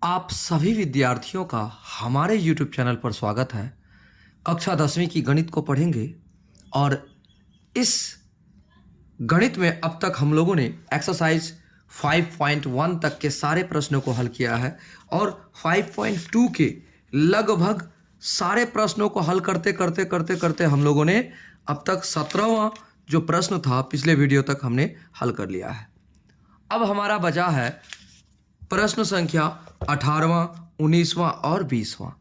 आप सभी विद्यार्थियों का हमारे YouTube चैनल पर स्वागत है। कक्षा 10वीं की गणित को पढ़ेंगे और इस गणित में अब तक हम लोगों ने एक्सरसाइज 5.1 तक के सारे प्रश्नों को हल किया है और 5.2 के लगभग सारे प्रश्नों को हल करते करते करते करते हम लोगों ने अब तक 17वां जो प्रश्न था पिछले वीडियो तक हमने हल कर लिया है। अब हमारा बचा है प्रश्न संख्या 18वां, 19वां और 20वां।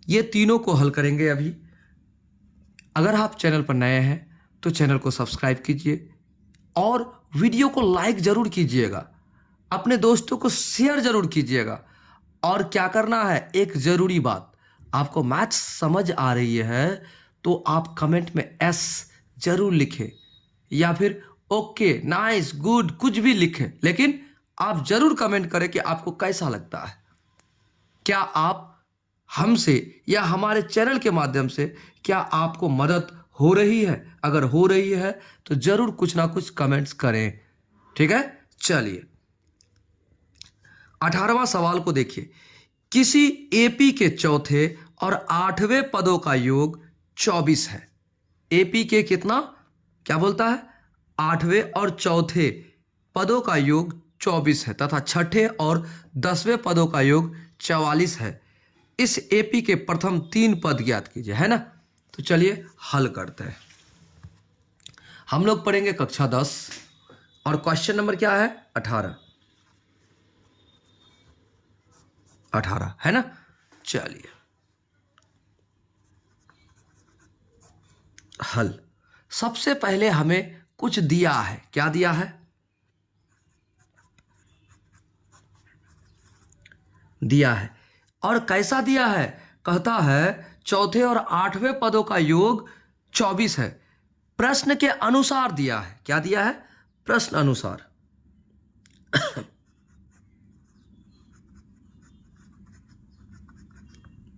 ये तीनों को हल करेंगे अभी। अगर आप चैनल पर नए हैं तो चैनल को सब्सक्राइब कीजिए और वीडियो को लाइक जरूर कीजिएगा, अपने दोस्तों को शेयर जरूर कीजिएगा। और क्या करना है, एक जरूरी बात, आपको मैथ्स समझ आ रही है तो आप कमेंट में एस जरूर लिखें या फिर ओके, नाइस, गुड, कुछ भी लिखें, लेकिन आप जरूर कमेंट करें कि आपको कैसा लगता है। क्या आप हमसे या हमारे चैनल के माध्यम से क्या आपको मदद हो रही है? अगर हो रही है तो जरूर कुछ ना कुछ कमेंट्स करें, ठीक है। चलिए 18वां सवाल को देखिए। किसी एपी के चौथे और 8वें पदों का योग 24 है। एपी के कितना, क्या बोलता है, 8वें और चौथे पदों का योग 24 है तथा छठे और 10वें पदों का योग 44 है। इस एपी के प्रथम 3 पद ज्ञात कीजिए, है ना। तो चलिए हल करते हैं। हम लोग पढ़ेंगे कक्षा 10 और क्वेश्चन नंबर क्या है, 18 है ना। चलिए हल। सबसे पहले हमें कुछ दिया है। क्या दिया है, दिया है और कैसा दिया है, कहता है चौथे और 8वें पदों का योग 24 है। प्रश्न के अनुसार दिया है। क्या दिया है, प्रश्न अनुसार।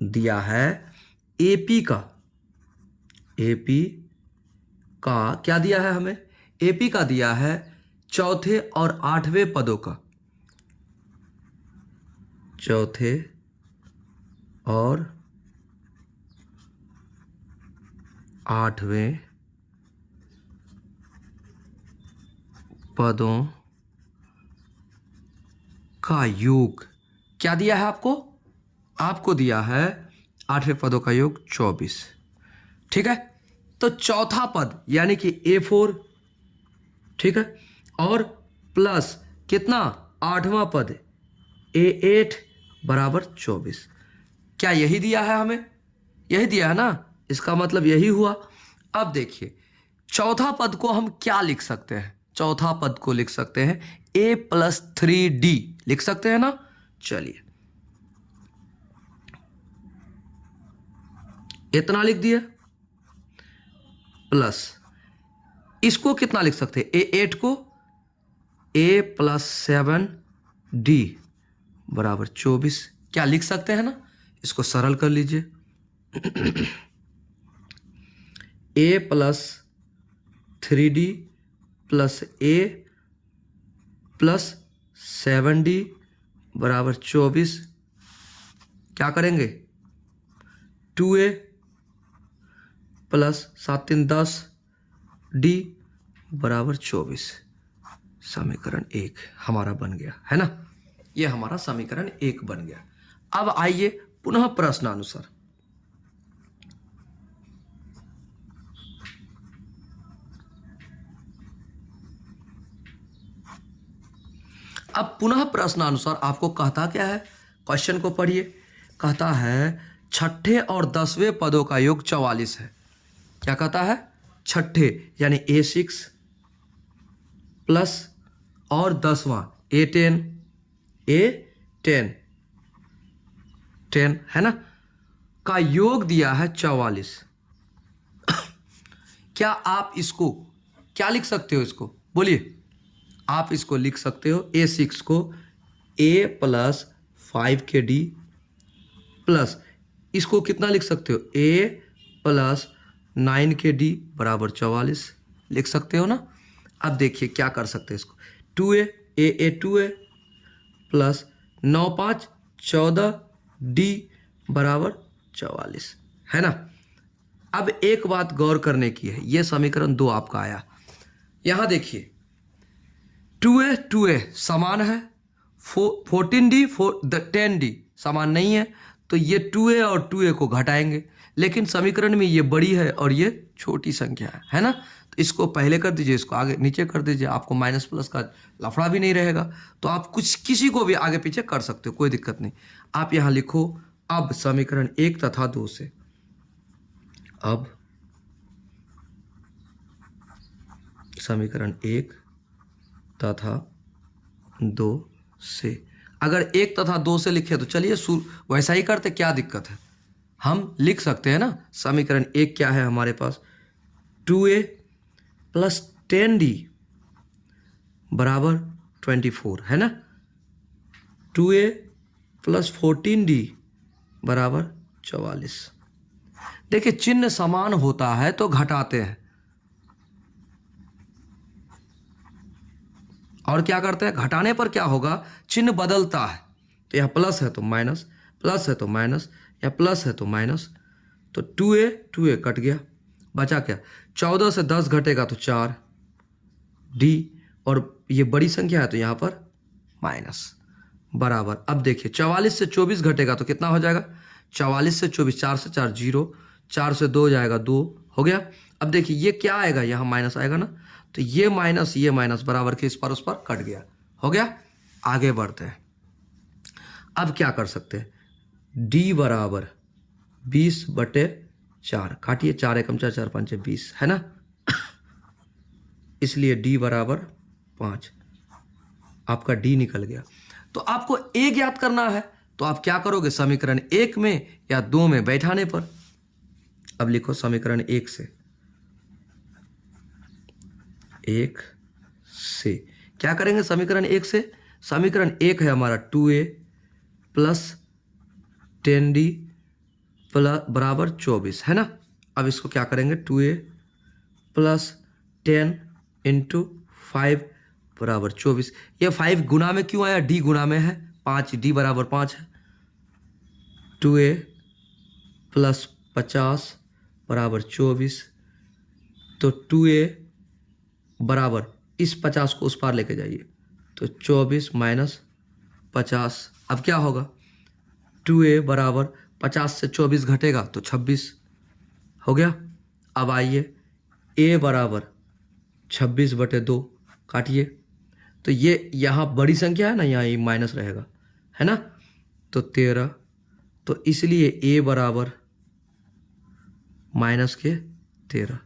दिया है एपी का क्या दिया है हमें, एपी का दिया है चौथे और 8वें पदों का, चौथे और 8वें पदों का योग। क्या दिया है आपको दिया है 8वें पदों का योग 24, ठीक है। तो चौथा पद यानी कि A4, ठीक है, और प्लस कितना, 8वां पद A8 बराबर 24। क्या यही दिया है हमें, यही दिया है ना, इसका मतलब यही हुआ। अब देखिए चौथा पद को हम क्या लिख सकते हैं, चौथा पद को लिख सकते हैं A+3D लिख सकते हैं ना। चलिए इतना लिख दिया, प्लस इसको कितना लिख सकते हैं, A8 को A+7D बराबर 24। क्या लिख सकते हैं ना, इसको सरल कर लीजिए। A+3D प्लस A+7D बराबर 24। क्या करेंगे, 2A प्लस 7 3 10 D बराबर 24। समीकरण 1 हमारा बन गया, है ना। ये हमारा समीकरण 1 बन गया। अब आइए पुनः प्रश्नानुसार। अब पुनः प्रश्नानुसार आपको कहता क्या है, क्वेश्चन को पढ़िए। कहता है छठे और 10वें पदों का योग 44 है। क्या कहता है, छठे यानी A6 प्लस और 10वां A10 है ना, का योग दिया है 44। क्या आप इसको क्या लिख सकते हो, इसको बोलिए। आप इसको लिख सकते हो A6 को A+5KD प्लस इसको कितना लिख सकते हो, A+9KD बराबर 44 लिख सकते हो ना। अब देखिए क्या कर सकते हैं इसको, 2A 2A प्लस 9 5 14D बराबर 44, है ना। अब एक बात गौर करने की है, ये समीकरण 2 आपका आया। यहां देखिए 2a समान है, 14D 10D समान नहीं है, तो ये 2a और 2a को घटाएंगे, लेकिन समीकरण में ये बड़ी है और ये छोटी संख्या है ना। तो इसको पहले कर दीजिए, इसको आगे नीचे कर दीजिए, आपको माइनस प्लस का लफड़ा भी नहीं रहेगा। तो आप कुछ किसी को भी आगे पीछे कर सकते हो, कोई दिक्कत नहीं। आप यहाँ लिखो अब समीकरण 1 तथा 2 से, अब समीकरण 1 तथा 2 से, अगर 1 तथा 2 से लिखे तो चलिए वैसा ही करते, क्या दिक्कत है, हम लिख सकते हैं ना। समीकरण 1 क्या है हमारे पास, 2a प्लस 10d बराबर 24, है ना। 2a प्लस 14d बराबर 44। देखिए चिन्ह समान होता है तो घटाते हैं, और क्या करते हैं, घटाने पर क्या होगा, चिन्ह बदलता है। तो यह प्लस है तो माइनस, प्लस है तो माइनस, या प्लस है तो माइनस। तो 2a कट गया, बचा क्या, 14 से 10 घटेगा तो 4d, और ये बड़ी संख्या है तो यहाँ पर माइनस बराबर। अब देखिए 44 से 24 घटेगा तो कितना हो जाएगा, 44 से 24, 4 से 4 0, 4 से 2 जाएगा 2, हो गया। अब देखिए ये क्या आएगा, यहाँ माइनस आएगा ना, तो ये माइनस बराबर के इस पर उस पर कट गया, हो गया। आगे बढ़ते हैं, अब क्या कर सकते हैं, d बराबर 20/4, काटिए, 4 एकम 4, 4 5 20, है ना। इसलिए d बराबर 5, आपका d निकल गया। तो आपको a ज्ञात करना है, तो आप क्या करोगे, समीकरण 1 में या 2 में बैठाने पर। अब लिखो समीकरण 1 से क्या करेंगे, समीकरण 1 से, समीकरण 1 है हमारा 2a प्लस 10d बराबर 24, है ना। अब इसको क्या करेंगे, 2a प्लस 10 इंटू 5 बराबर 24। ये 5 गुना में क्यों आया, d गुना में है, 5d बराबर 5 है। 2a प्लस 50 बराबर 24, तो 2a बराबर इस 50 को उस पार लेके जाइए, तो 24 माइनस 50। अब क्या होगा, 2a बराबर 50 से 24 घटेगा तो 26, हो गया। अब आइए a बराबर 26/2, काटिए, तो ये यहाँ बड़ी संख्या है ना, यहाँ ये माइनस रहेगा, है ना, तो 13, तो इसलिए a बराबर माइनस के 13।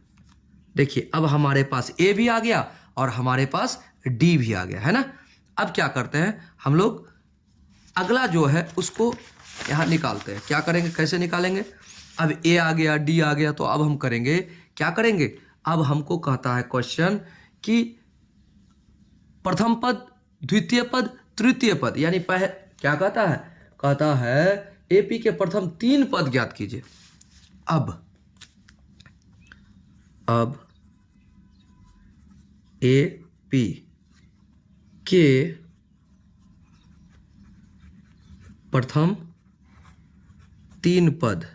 देखिए अब हमारे पास a भी आ गया और हमारे पास d भी आ गया, है ना। अब क्या करते हैं हम लोग, अगला जो है उसको यहाँ निकालते हैं। क्या करेंगे, कैसे निकालेंगे, अब a आ गया, d आ गया, तो अब हम करेंगे, क्या करेंगे, अब हमको कहता है क्वेश्चन कि प्रथम पद, द्वितीय पद, तृतीय पद, यानी क्या कहता है AP के प्रथम 3 पद ज्ञात कीजिए। अब AP के प्रथम 3 पद,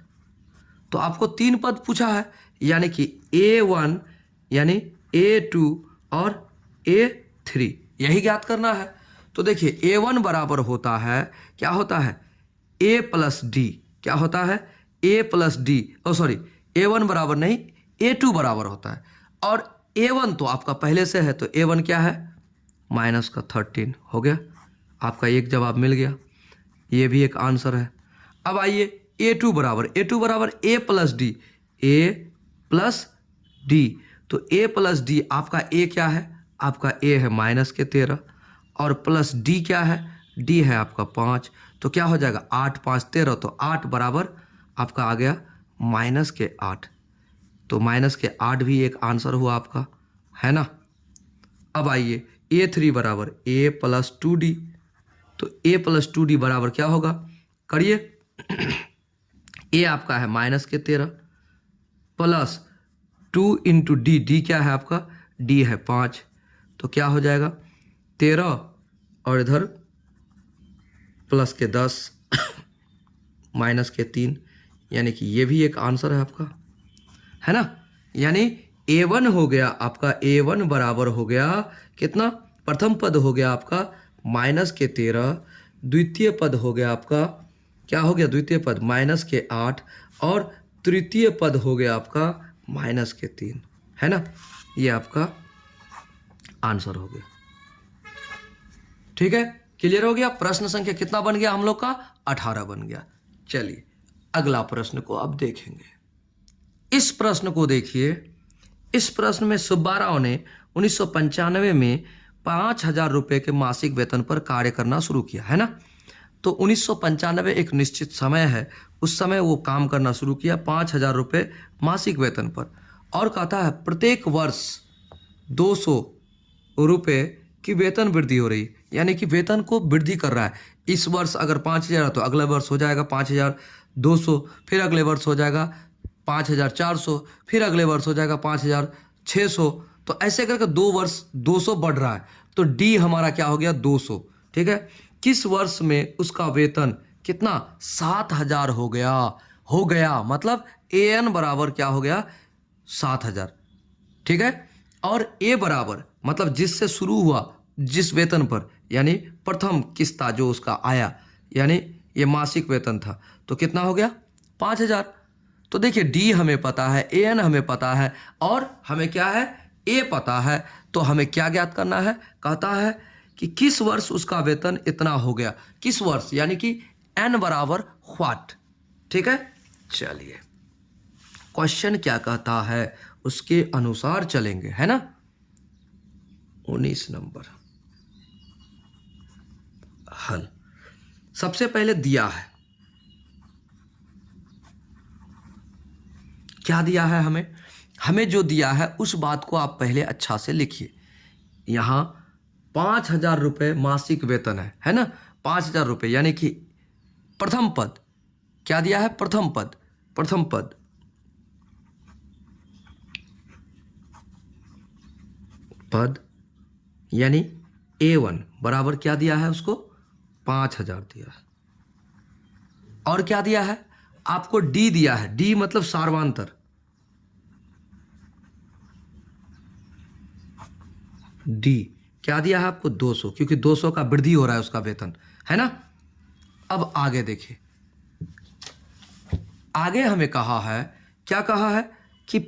तो आपको 3 पद पूछा है, यानी कि A1 यानी A2 और A3, यही ज्ञात करना है। तो देखिए A1 बराबर होता है, क्या होता है, A प्लस D, क्या होता है, A प्लस D, A1 बराबर नहीं, A2 बराबर होता है, और A1 तो आपका पहले से है, तो A1 क्या है, माइनस का 13, हो गया। आपका एक जवाब मिल गया, ये भी एक आंसर है। अब आइए A2 बराबर A प्लस D, तो A प्लस D, आपका A क्या है, आपका A है माइनस के 13, और प्लस D क्या है, D है आपका 5, तो क्या हो जाएगा, 8 5 13, तो 8 बराबर आपका आ गया माइनस के 8, तो माइनस के 8 भी एक आंसर हुआ आपका, है ना। अब आइए A3 बराबर A प्लस 2D, तो A प्लस 2D बराबर क्या होगा, करिए, A आपका है माइनस के 13 प्लस 2 इंटू D क्या है आपका, D है 5, तो क्या हो जाएगा 13, और इधर प्लस के 10 माइनस के 3, यानी कि ये भी एक आंसर है आपका, है ना। यानी A1 हो गया आपका, A1 बराबर हो गया कितना, प्रथम पद हो गया आपका माइनस के 13, द्वितीय पद हो गया आपका, क्या हो गया द्वितीय पद माइनस के 8, और तृतीय पद हो गया आपका माइनस के 3, है ना। ये आपका आंसर हो गया। ठीक है, क्लियर हो गया। प्रश्न संख्या कितना बन गया हम लोग का, 18 बन गया। चलिए अगला प्रश्न को अब देखेंगे। इस प्रश्न को देखिए। इस प्रश्न में सुब्बा राव ने 1995 में 5,000 रुपये के मासिक वेतन पर कार्य करना शुरू किया, है ना। तो 1995 एक निश्चित समय है, उस समय वो काम करना शुरू किया 5,000 रुपये मासिक वेतन पर, और कहता है प्रत्येक वर्ष 200 रुपये की वेतन वृद्धि हो रही, यानी कि वेतन को वृद्धि कर रहा है। इस वर्ष अगर 5,000 है तो अगला वर्ष हो जाएगा 5,200, फिर अगले वर्ष हो जाएगा 5,400, फिर अगले वर्ष हो जाएगा 5,600। तो ऐसे करके 2 वर्ष 200 बढ़ रहा है। तो डी हमारा क्या हो गया 200। ठीक है, किस वर्ष में उसका वेतन कितना 7,000 हो गया मतलब एन बराबर क्या हो गया 7,000। ठीक है, और ए बराबर मतलब जिससे शुरू हुआ जिस वेतन पर, यानी प्रथम किस्ता जो उसका आया, यानी ये मासिक वेतन था, तो कितना हो गया 5,000। तो देखिए डी हमें पता है, ए एन हमें पता है, और हमें क्या है ए पता है। तो हमें क्या ज्ञात करना है, कहता है कि किस वर्ष उसका वेतन इतना हो गया, किस वर्ष, यानी कि एन बराबर व्हाट। ठीक है, चलिए क्वेश्चन क्या कहता है उसके अनुसार चलेंगे, है ना। 19 नंबर हल। सबसे पहले दिया है, क्या दिया है हमें जो दिया है उस बात को आप पहले अच्छा से लिखिए। यहां 5,000 रुपये मासिक वेतन है ना, 5,000 रुपये, यानी कि प्रथम पद क्या दिया है, प्रथम पद यानी A1 बराबर क्या दिया है उसको 5,000 दिया है। और क्या दिया है आपको, डी दिया है, डी मतलब सार्वांतर, डी क्या दिया है आपको 200, क्योंकि 200 का वृद्धि हो रहा है उसका वेतन, है ना। अब आगे देखिए, आगे हमें कहा है, क्या कहा है कि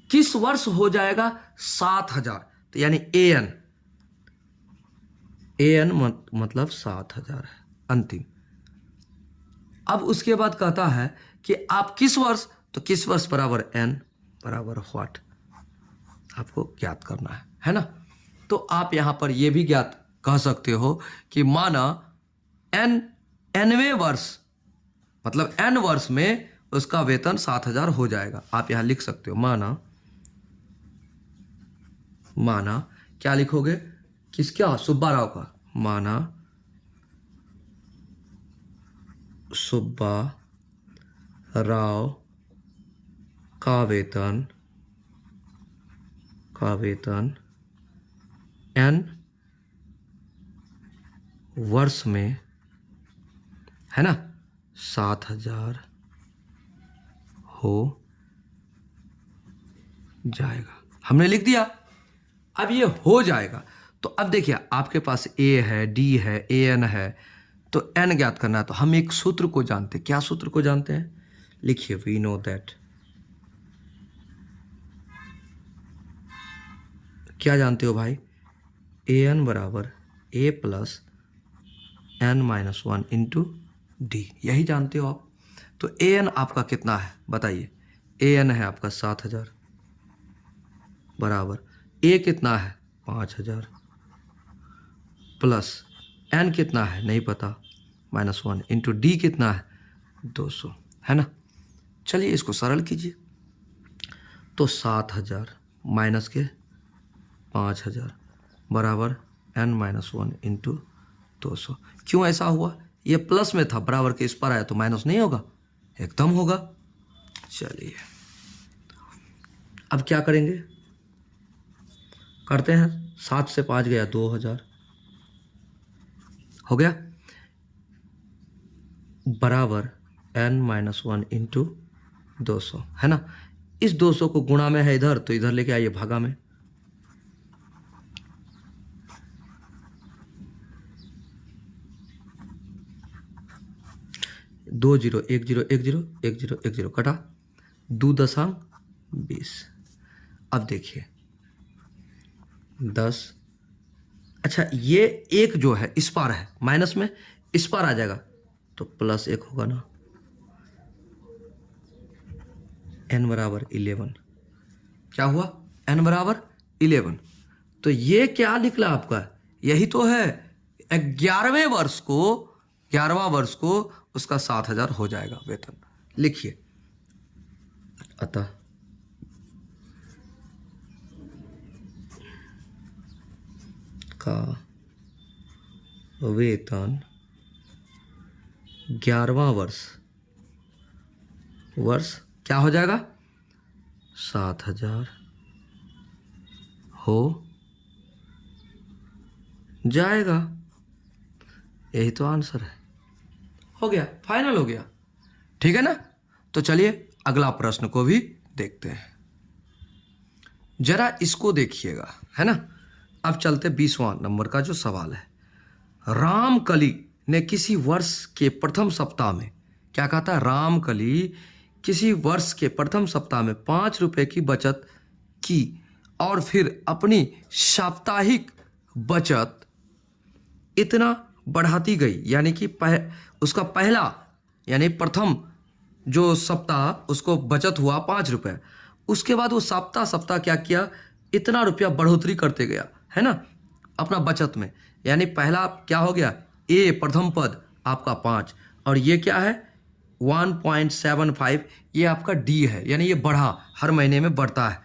किस वर्ष हो जाएगा 7,000, तो यानी एन मतलब 7,000 है अंतिम। अब उसके बाद कहता है कि आप किस वर्ष, तो किस वर्ष बराबर एन बराबर व्हाट आपको ज्ञात करना है ना। तो आप यहां पर यह भी ज्ञात कह सकते हो कि माना एनवें वर्ष मतलब एन वर्ष में उसका वेतन 7,000 हो जाएगा। आप यहां लिख सकते हो माना क्या लिखोगे, किसका, सुब्बा राव का, माना सुब्बा राव का वेतन एन वर्ष में, है ना, 7,000 हो जाएगा। हमने लिख दिया। अब ये हो जाएगा, तो अब देखिए आपके पास ए है, डी है, ए एन है, तो एन ज्ञात करना है। तो हम एक सूत्र को जानते हैं, क्या सूत्र को जानते हैं, लिखिए, वी नो दैट, क्या जानते हो भाई, ए एन बराबर a plus n minus 1 into d, यही जानते हो आप। तो ए एन आपका कितना है बताइए, ए एन है आपका 7,000 बराबर ए कितना है 5,000 प्लस एन कितना है नहीं पता -1 इंटू डी कितना है 200, है ना। चलिए इसको सरल कीजिए, तो 7,000 माइनस के 5,000 बराबर n-1 इंटू 200। क्यों ऐसा हुआ, ये प्लस में था, बराबर के इस पर आया तो माइनस नहीं होगा, एकदम होगा। चलिए अब क्या करेंगे, करते हैं, 7 से 5 गया 2,000 हो गया, बराबर n-1 इंटू 200, है ना। इस 200 को गुणा में है इधर, तो इधर लेके आइए भागा में। दो जीरो, एक जीरो, एक जीरो, एक जीरो, एक जीरो कटा, 2.20। अब देखिए 10, अच्छा ये एक जो है इस पार है, माइनस में इस पार आ जाएगा तो +1 होगा ना। n बराबर 11, क्या हुआ, n बराबर 11। तो ये क्या निकला आपका, यही तो है 11वें वर्ष को, 11वां वर्ष को उसका 7,000 हो जाएगा वेतन। लिखिए, अतः का वेतन 11वां वर्ष क्या हो जाएगा, 7,000 हो जाएगा। यही तो आंसर है, हो गया, फाइनल हो गया, ठीक है ना। तो चलिए अगला प्रश्न को भी देखते हैं, जरा इसको देखिएगा, है ना। अब चलते 20वां नंबर का जो सवाल है। रामकली ने किसी वर्ष के प्रथम सप्ताह में, क्या कहता है, रामकली किसी वर्ष के प्रथम सप्ताह में 5 रुपए की बचत की और फिर अपनी साप्ताहिक बचत इतना बढ़ाती गई, यानी कि उसका पहला यानी प्रथम जो सप्ताह उसको बचत हुआ 5 रुपये, उसके बाद वो सप्ताह क्या किया, इतना रुपया बढ़ोतरी करते गया, है ना, अपना बचत में। यानी पहला क्या हो गया, ए प्रथम पद आपका 5, और ये क्या है 1.75, ये आपका डी है, यानी ये बढ़ा, हर महीने में बढ़ता है।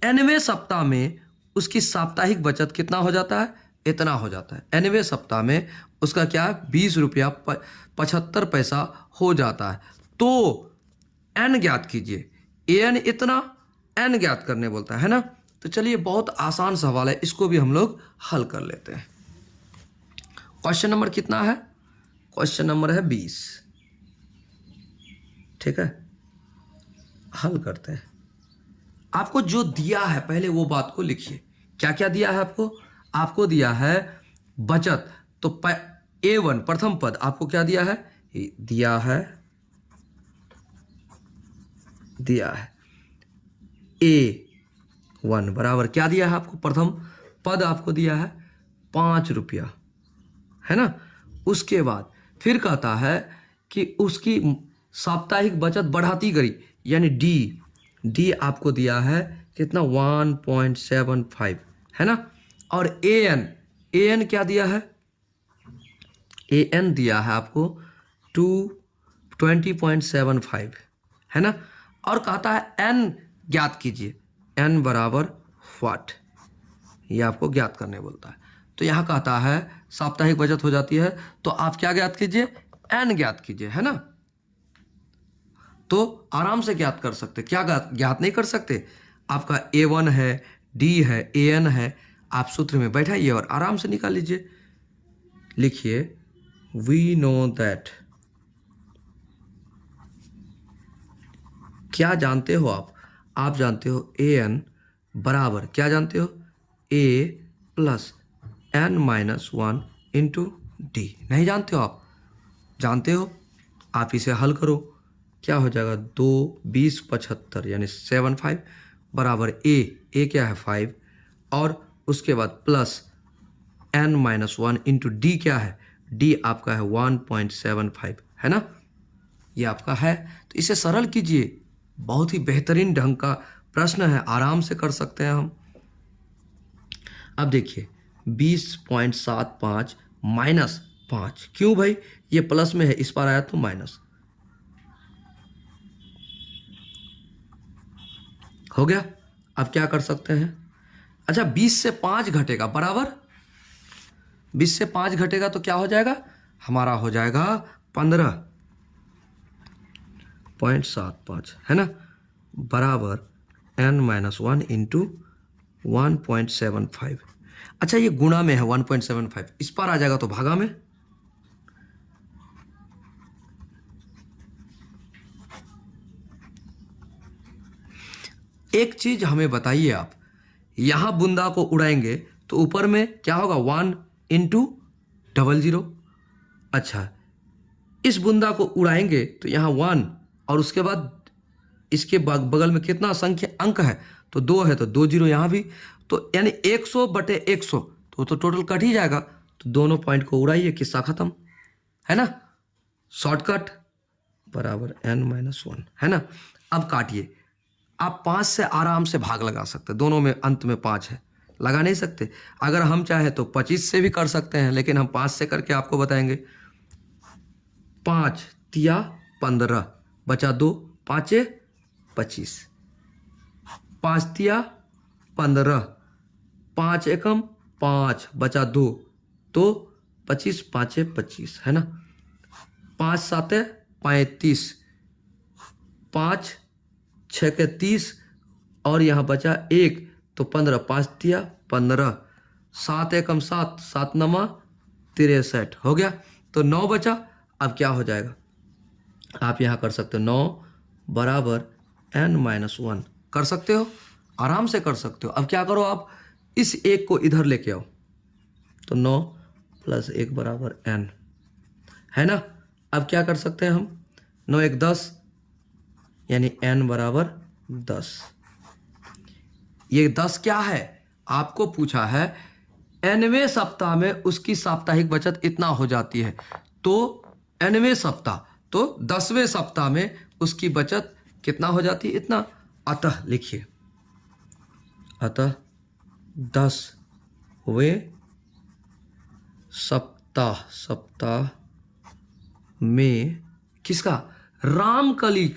nवें सप्ताह में उसकी साप्ताहिक बचत कितना हो जाता है, इतना हो जाता है। nवें सप्ताह में उसका क्या है 20 रुपया 75 पैसा हो जाता है। तो n ज्ञात कीजिए, an इतना, n ज्ञात करने बोलता है ना। तो चलिए बहुत आसान सवाल है, इसको भी हम लोग हल कर लेते हैं। क्वेश्चन नंबर कितना है, क्वेश्चन नंबर है 20, ठीक है, हल करते हैं। आपको जो दिया है पहले वो बात को लिखिए, क्या क्या दिया है आपको, आपको दिया है बचत, तो A1 प्रथम पद आपको क्या दिया है, दिया है A1 बराबर क्या दिया है आपको, प्रथम पद आपको दिया है 5 रुपया, है ना। उसके बाद फिर कहता है कि उसकी साप्ताहिक बचत बढ़ाती गई, यानी डी आपको दिया है कितना 1.75, है ना। और an क्या दिया है, an दिया है आपको 20.75, है ना। और कहता है n ज्ञात कीजिए, n बराबर व्हाट, ये आपको ज्ञात करने बोलता है। तो यहाँ कहता है साप्ताहिक बचत हो जाती है, तो आप क्या ज्ञात कीजिए, n ज्ञात कीजिए, है ना। तो आराम से ज्ञात कर सकते, क्या ज्ञात नहीं कर सकते, आपका A1 है, D है, an है, आप सूत्र में बैठाइए और आराम से निकाल लीजिए। लिखिए, वी नो दैट, क्या जानते हो आप जानते हो an बराबर क्या जानते हो, a plus n-1 into D. नहीं जानते हो आप, जानते हो, आप इसे हल करो, क्या हो जाएगा 2 20 75 यानी 75 बराबर ए क्या है 5, और उसके बाद प्लस n-1 इंटू डी क्या है, डी आपका है 1.75, है ना, ये आपका है। तो इसे सरल कीजिए, बहुत ही बेहतरीन ढंग का प्रश्न है, आराम से कर सकते हैं हम। अब देखिए 20.75 माइनस 5, क्यों भाई, ये प्लस में है, इस पर आया तो माइनस हो गया। अब क्या कर सकते हैं, अच्छा 20 से 5 घटेगा बराबर, 20 से 5 घटेगा तो क्या हो जाएगा, हमारा हो जाएगा 15.75, है ना, बराबर n-1 इंटू 1.75। अच्छा ये गुणा में है 1.75, इस पर आ जाएगा तो भागा में, एक चीज हमें बताइए आप, यहां बूंदा को उड़ाएंगे तो ऊपर में क्या होगा 1 × 00। अच्छा, इस बूंदा को उड़ाएंगे तो यहाँ 1 और उसके बाद इसके बगल में कितना संख्या अंक है, तो 2 है, तो 2 0 यहाँ भी, तो यानी 100/100 तो टोटल कट ही जाएगा। तो दोनों पॉइंट को उड़ाइए, किस्सा खत्म, है ना। शॉर्टकट बराबर n-1, है ना। अब काटिए, आप 5 से आराम से भाग लगा सकते हैं, दोनों में अंत में 5 है, लगा नहीं सकते। अगर हम चाहे तो 25 से भी कर सकते हैं, लेकिन हम 5 से करके आपको बताएंगे। 5 तिया 15 बचा 2, 5 25, 5 तिया 15, 5 एकम 5 बचा 2, तो 25, 5 25, है ना। 5 7 35, 5 6 30 और यहाँ बचा 1, तो 15, 5 तिया 15, 7 एकम 7, 7 9 63, हो गया। तो 9 बचा। अब क्या हो जाएगा, आप यहाँ कर सकते हो 9 बराबर n-1 कर सकते हो, आराम से कर सकते हो। अब क्या करो, आप इस 1 को इधर लेके आओ, तो 9 + 1 बराबर n, है ना। अब क्या कर सकते हैं हम, 9 1 10, यानी n बराबर 10। ये 10 क्या है, आपको पूछा है nवें सप्ताह में उसकी साप्ताहिक बचत इतना हो जाती है, तो nवें सप्ताह, तो 10वें सप्ताह में उसकी बचत कितना हो जाती है, इतना। अतः लिखिए, अतः 10वें सप्ताह में किसका, रामकली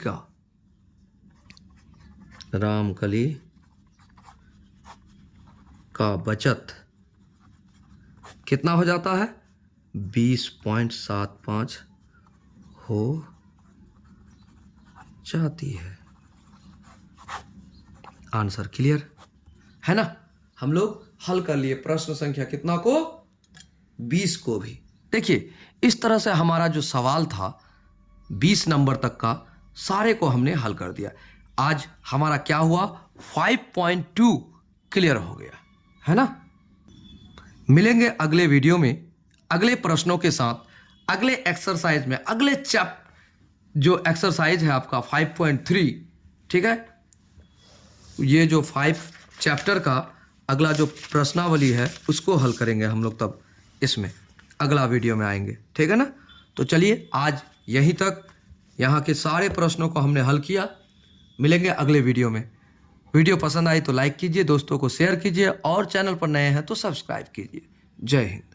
का बचत कितना हो जाता है, 20.75 हो जाती है। आंसर क्लियर है ना। हम लोग हल कर लिए प्रश्न संख्या कितना को, 20 को भी। देखिए, इस तरह से हमारा जो सवाल था 20 नंबर तक का, सारे को हमने हल कर दिया। आज हमारा क्या हुआ, 5.2 क्लियर हो गया, है ना। मिलेंगे अगले वीडियो में अगले प्रश्नों के साथ, अगले एक्सरसाइज में, अगले जो एक्सरसाइज है आपका 5.3, ठीक है। ये जो 5 चैप्टर का अगला जो प्रश्नावली है उसको हल करेंगे हम लोग, तब इसमें अगला वीडियो में आएंगे, ठीक है ना। तो चलिए आज यहीं तक, यहाँ के सारे प्रश्नों को हमने हल किया। मिलेंगे अगले वीडियो में। वीडियो पसंद आई तो लाइक कीजिए, दोस्तों को शेयर कीजिए और चैनल पर नए हैं तो सब्सक्राइब कीजिए। जय हिंद।